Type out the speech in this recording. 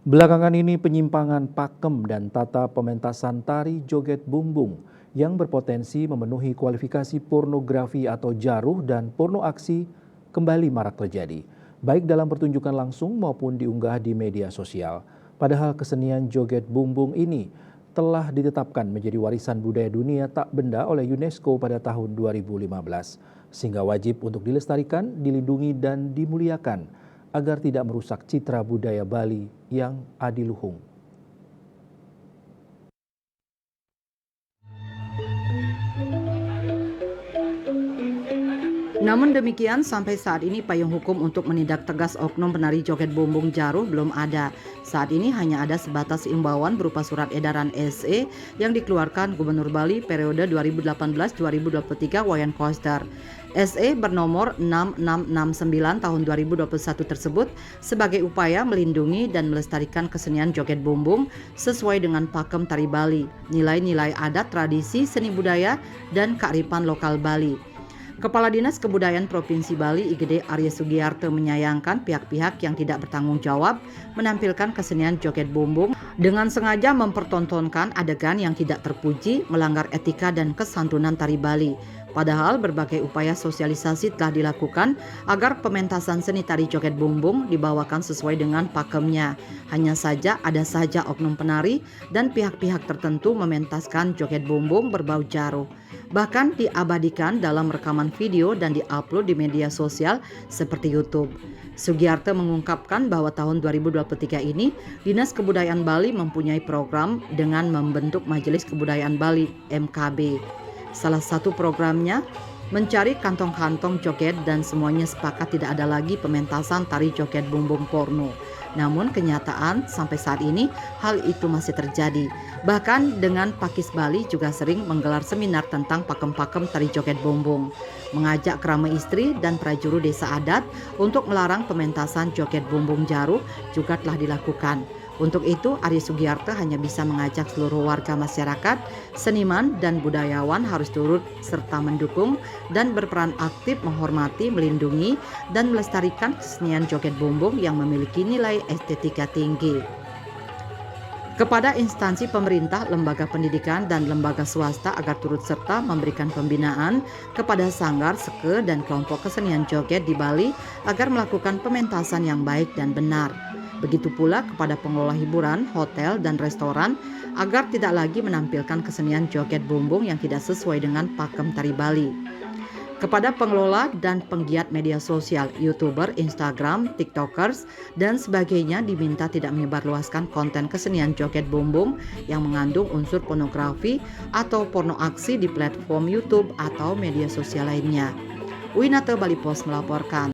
Belakangan ini penyimpangan pakem dan tata pementasan tari joget bumbung yang berpotensi memenuhi kualifikasi pornografi atau jaruh dan porno aksi kembali marak terjadi, baik dalam pertunjukan langsung maupun diunggah di media sosial. Padahal kesenian joget bumbung ini telah ditetapkan menjadi warisan budaya dunia tak benda oleh UNESCO pada tahun 2015, sehingga wajib untuk dilestarikan, dilindungi dan dimuliakan agar tidak merusak citra budaya Bali yang adiluhung. Namun demikian, sampai saat ini payung hukum untuk menindak tegas oknum penari joget bumbung jaruh belum ada. Saat ini hanya ada sebatas imbauan berupa surat edaran SE yang dikeluarkan Gubernur Bali periode 2018-2023 Wayan Koster. SE bernomor 6669 tahun 2021 tersebut sebagai upaya melindungi dan melestarikan kesenian joget bumbung sesuai dengan pakem tari Bali, nilai-nilai adat, tradisi, seni budaya, dan kearifan lokal Bali. Kepala Dinas Kebudayaan Provinsi Bali IGD Arya Sugiarto menyayangkan pihak-pihak yang tidak bertanggung jawab menampilkan kesenian joget bumbung dengan sengaja mempertontonkan adegan yang tidak terpuji, melanggar etika dan kesantunan tari Bali. Padahal berbagai upaya sosialisasi telah dilakukan agar pementasan seni tari joget bumbung dibawakan sesuai dengan pakemnya. Hanya saja ada saja oknum penari dan pihak-pihak tertentu mementaskan joget bumbung berbau jaruh. Bahkan diabadikan dalam rekaman video dan diupload di media sosial seperti YouTube. Sugiarto mengungkapkan bahwa tahun 2023 ini Dinas Kebudayaan Bali mempunyai program dengan membentuk Majelis Kebudayaan Bali MKB. Salah satu programnya mencari kantong-kantong joget dan semuanya sepakat tidak ada lagi pementasan tari joget bumbung porno. Namun kenyataan sampai saat ini hal itu masih terjadi. Bahkan dengan Pakis Bali juga sering menggelar seminar tentang pakem-pakem tari joget bumbung. Mengajak kerama istri dan prajuru desa adat untuk melarang pementasan joget bumbung jaruh juga telah dilakukan. Untuk itu, Arya Sugiarto hanya bisa mengajak seluruh warga masyarakat, seniman dan budayawan harus turut serta mendukung dan berperan aktif menghormati, melindungi, dan melestarikan kesenian joget bumbung yang memiliki nilai estetika tinggi. Kepada instansi pemerintah, lembaga pendidikan, dan lembaga swasta agar turut serta memberikan pembinaan kepada sanggar, seke, dan kelompok kesenian joget di Bali agar melakukan pementasan yang baik dan benar. Begitu pula kepada pengelola hiburan, hotel, dan restoran agar tidak lagi menampilkan kesenian joget bumbung yang tidak sesuai dengan pakem tari Bali. Kepada pengelola dan penggiat media sosial, YouTuber, Instagram, TikTokers, dan sebagainya diminta tidak menyebarluaskan konten kesenian joget bumbung yang mengandung unsur pornografi atau porno aksi di platform YouTube atau media sosial lainnya. Winata Bali Post melaporkan.